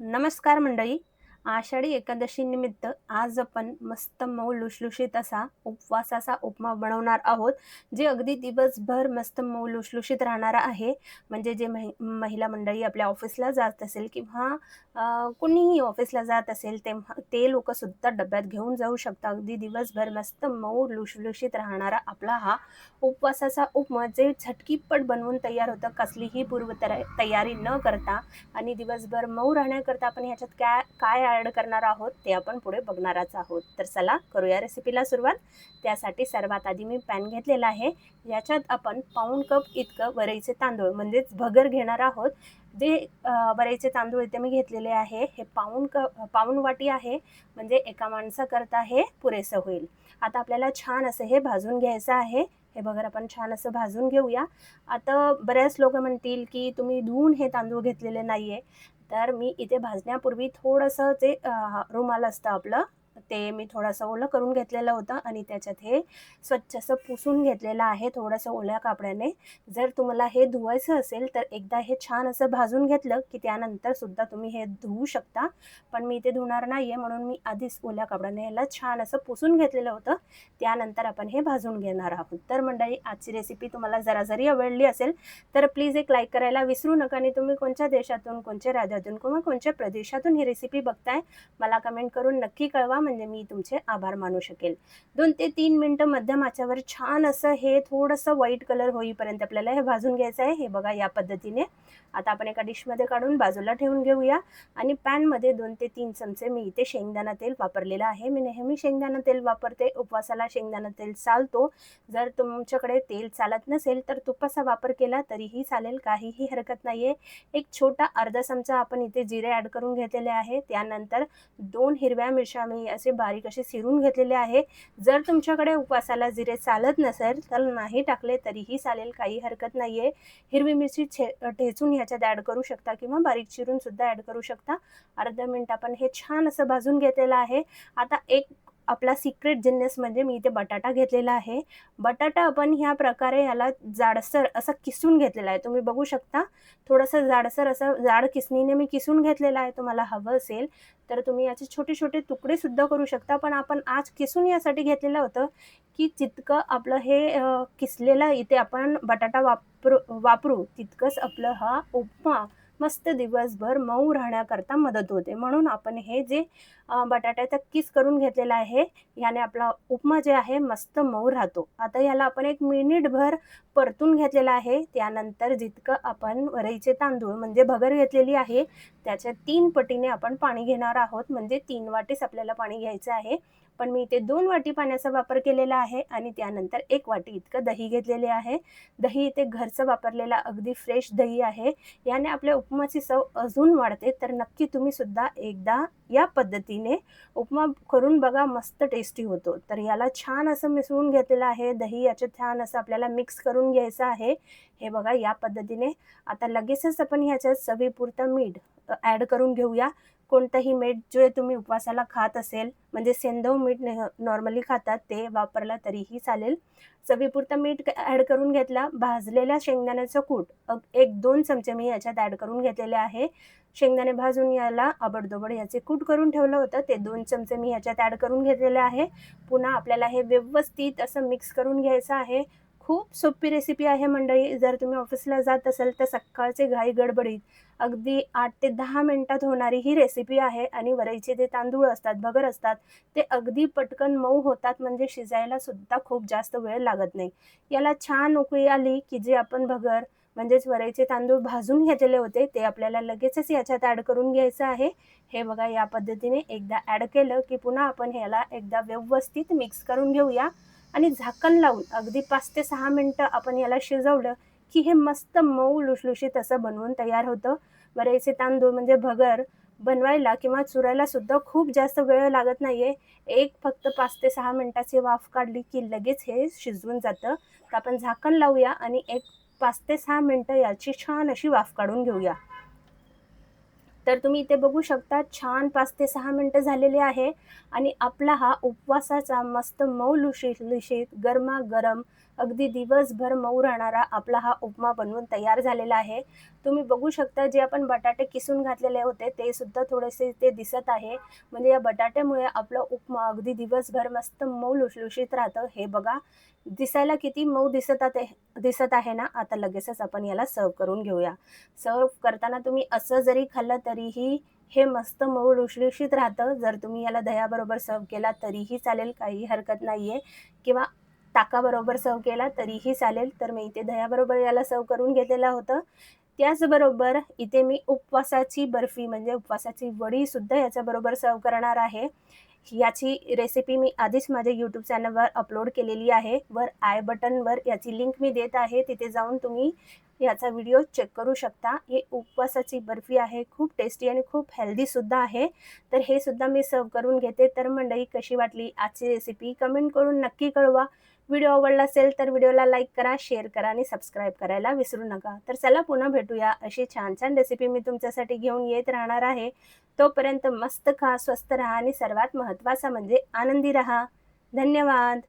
नमस्कार मंडळी. आषाढी एकादशी निमित्त आज आपण मस्त मऊ लुसलुशीत असा उपवासाचा उपमा बनवणार आहोत, जे अगदी दिवसभर मस्त मऊ लुसलुशीत राहणारा आहे. म्हणजे जे महिला मंडळी आपल्या ऑफिसला जात असेल किंवा कोणीही ऑफिसला जात असेल तेव्हा ते लोकंसुद्धा डब्यात घेऊन जाऊ शकतात. अगदी दिवसभर मस्त मऊ लुसलुशीत राहणारा आपला हा उपवासाचा उपमा जे झटकीपट बनवून तयार होतं, कसलीही तयारी न करता आणि दिवसभर मऊ राहण्याकरता आपण ह्याच्यात काय काय ॲड करणार आहोत ते आपण पुढे बघणारच आहोत. तर चला करूया रेसिपीला सुरुवात. त्यासाठी सर्वात आधी मी पॅन घेतलेला आहे. याच्यात आपण पाऊण कप इतकं वरईचे तांदूळ म्हणजेच भगर घेणार आहोत. जे वरईचे तांदूळ इथे मी घेतलेले आहे हे पाऊण वाटी आहे, म्हणजे एका माणसाकरता हे पुरेसं होईल. आता आपल्याला छान असं हे भाजून घ्यायचं आहे. हे भगर आपण छान असं भाजून घेऊया. आता बऱ्याच लोक म्हणतील की तुम्ही धुवून हे तांदूळ घेतलेले नाहीये, तर मी इथे भाजण्यापूर्वी थोडंसं जे रुमाल असतं आपलं ते मी थोडंसं ओलं करून घेतलेलं होतं आणि त्याच्यात हे स्वच्छ असं पुसून घेतलेलं आहे थोडंसं ओल्या कापड्याने. जर तुम्हाला हे धुवायचं असेल तर एकदा हे छान असं भाजून घेतलं की त्यानंतर सुद्धा तुम्ही हे धुवू शकता. पण मी इथे धुणार नाहीये म्हणून मी आधीच ओल्या कापड्याने याला छान असं पुसून घेतलेलं होतं. त्यानंतर आपण हे भाजून घेणार आहोत. तर मंडळी, आजची रेसिपी तुम्हाला जरा जरी आवडली असेल तर प्लीज एक लाईक करायला विसरू नका. आणि तुम्ही कोणत्या देशातून, कोणत्या राज्यातून किंवा कोणत्या प्रदेशातून ही रेसिपी बघताय मला कमेंट करून नक्की कळवा, म्हणजे मी तुमचे आभार मानू शकेल. 2 ते 3 मिनिटं मध्यम आचेवर छान असं हे थोडंसं व्हाईट कलर होईपर्यंत आपल्याला हे भाजून घ्यायचं आहे. हे बघा या पद्धतीने. आता आपण एका डिशमध्ये काढून बाजूला ठेवून घेऊया आणि पॅनमध्ये 2 ते 3 चमचे मी इथे शेंगदाणा तेल वापरलेलं आहे. मी नेहमी शेंगदाणा तेल वापरते. उपवासाला शेंगदाणा तेल चालतो. जर तुमच्याकडे तेल चालत नसेल तर तुपाचा वापर केला तरीही चालेल, काहीही हरकत नाहीये. एक छोटा अर्धा चमचा आपण इथे जिरे ॲड करून घेतलेले आहे. त्यानंतर 2 हिरव्या मिरच्या मी असे बारीक असे चिरून घेतलेले आहे. जर तुमच्याकडे उपवासाला जिरे चालत नसेल तर नाही टाकले तरीही चालेल, काही हरकत नाहीये. हिरवी मिरची ठेचून ह्याच्यात ॲड करू शकता किंवा बारीक चिरून सुद्धा ॲड करू शकता. अर्धा मिनिट आपण हे छान असं भाजून घेतलेलं आहे. आता एक आपला सिक्रेट जिन्नस म्हणजे मी इथे बटाटा घेतलेला आहे. बटाटा आपण ह्या प्रकारे याला जाडसर असा किसून घेतलेला आहे. तुम्ही बघू शकता थोडंसं जाडसर असं जाड किसणीने मी किसून घेतलेलं आहे. तुम्हाला हवं असेल तर तुम्ही याचे छोटे छोटे तुकडे सुद्धा करू शकता. पण आपण आज किसून यासाठी घेतलेलं होतं की जितकं आपलं हे किसलेलं इथे आपण बटाटा वापरू तितकंच आपलं हा उपमा मस्त दिवसभर मऊ राहण्याकरता मदत होते. म्हणून आपण हे जे बटाट्याचा किस करून घेतलेला आहे याने आपला उपमा जे आहे मस्त मऊ राहतो. आता याला आपण 1 मिनिटभर परतून घेतलेला आहे. त्यानंतर जितकं आपण वरईचे तांदूळ म्हणजे भगर घेतलेली आहे त्याच्या 3 पटीने आपण पाणी घेणार आहोत. म्हणजे 3 वाटीच आपल्याला पाणी घ्यायचं आहे. पण मी इथे 2 वाटी पाण्याचा वापर केलेला आहे आणि त्यानंतर 1 वाटी इतकं दही घेतलेले आहे. दही इथे घरचं वापरलेलं अगदी फ्रेश दही आहे. याने आपल्या उपमाची चव अजून वाढते. तर नक्की तुम्ही सुद्धा एकदा या पद्धतीने उपमा करून बघा, मस्त टेस्टी होतो. तर याला छान असं मिसळून घेतलेलं आहे. दही याच्यात छान असं आपल्याला मिक्स करून घ्यायचं आहे. हे बघा या पद्धतीने. आता लगेचच आपण ह्याच्यात चवीपुरतं मीठ ॲड करून घेऊया. कोणतंही मीठ जे तुम्ही उपवासाला खात असेल, म्हणजे सेंधव मीठ नॉर्मली खातात ते वापरलं तरीही चालेल. चवीपुरतं मीठ ॲड करून घेतला. भाजलेल्या शेंगदाण्याचं कूट 1-2 चमचे मी याच्यात ॲड करून घेतलेले आहे. शेंगदाणे भाजून याला आबडधोबड याचे कूट करून ठेवलं होतं ते 2 चमचे मी ह्याच्यात ॲड करून घेतलेले आहे. पुन्हा आपल्याला हे व्यवस्थित असं मिक्स करून घ्यायचं आहे. खूप सोपी रेसिपी आहे मंडळी. जर तुम्ही ऑफिसला जात असाल तर सकाळचे घाई गडबडीत अगदी 8 ते 10 मिनिटात होणारी ही रेसिपी आहे. आणि वरईचे जे तांदूळ असतात, भगर असतात, ते अगदी पटकन मऊ होतात, म्हणजे शिजायला सुद्धा खूप जास्त वेळ लागत नाही. याला छान उकळी आली की जे आपण भगर म्हणजेच वरईचे तांदूळ भाजून घेतलेले होते ते आपल्याला लगेचच याच्यात ॲड करून घ्यायचं आहे. हे बघा या पद्धतीने एकदा ॲड केलं की पुन्हा आपण ह्याला एकदा व्यवस्थित मिक्स करून घेऊया आणि झाकण लावून अगदी 5 ते 6 मिनिटं आपण याला शिजवलं की हे मस्त मऊ लुसलुशीत असं बनवून तयार होतं. वरईचे तांदूळ म्हणजे भगर बनवायला किंवा चुरायला सुद्धा खूप जास्त वेळ लागत नाहीये. फक्त 5 ते 6 मिनिटाची वाफ काढली की लगेच हे शिजवून जातं. तर आपण झाकण लावूया आणि 5 ते 6 मिनिटं याची छान अशी वाफ काढून घेऊया. तर तुम्ही इथे बघू शकता छान 5 ते 6 मिनिटं झालेले आहे आणि आपला हा उपवासाचा मस्त मऊ लुसलुशीत गरमागरम अगदी दिवसभर मऊ राहणारा आपला हा उपमा बनवून तयार झालेला आहे. तुम्ही बघू शकता जे आपण बटाटे किसून घातलेले होते ते सुद्धा थोडेसे ते दिसत आहे. म्हणजे या बटाट्यामुळे आपला उपमा अगदी दिवसभर मस्त मऊ लुसलुशीत राहतं. हे बघा दिसायला किती मऊ दिसत आहे ना. आता लगेचच आपण याला सर्व्ह करून घेऊया. सर्व्ह करताना तुम्ही असं जरी खाल्लं तरीही हे मस्त मऊ लुसलुशीत राहतं. जर तुम्ही याला दह्याबरोबर सर्व्ह केला तरीही चालेल, काही हरकत नाहीये किंवा ताकाबरोबर सर्व्ह केला तरीही चालेल. तर मी इथे दह्याबरोबर याला सर्व्ह करून घेतलेलं होतं. त्याचबरोबर इथे मी उपवासाची बर्फी म्हणजे उपवासाची वडीसुद्धा याच्याबरोबर सर्व्ह करणार आहे. याची रेसिपी मी आधीच माझ्या YouTube चॅनलवर अपलोड केलेली आहे. वर आय बटनवर याची लिंक मी देत आहे. तिथे जाऊन तुम्ही याचा व्हिडिओ चेक करू शकता. ही उपवासाची बर्फी आहे. खूप टेस्टी आणि खूप हेल्दीसुद्धा आहे. तर हे सुद्धा मी सर्व्ह करून घेते. तर मंडळी कशी वाटली आजची रेसिपी कमेंट करून नक्की कळवा. व्हिडिओ आवडला असेल तर व्हिडिओला लाईक करा, शेअर करा आणि सबस्क्राईब करायला विसरू नका. तर चला पुन्हा भेटूया. अशी छान छान रेसिपी मी तुमच्यासाठी घेऊन येत राहणार आहे. तोपर्यंत मस्त खा, स्वस्थ राहा आणि सर्वात महत्त्वाचं म्हणजे आनंदी राहा. धन्यवाद.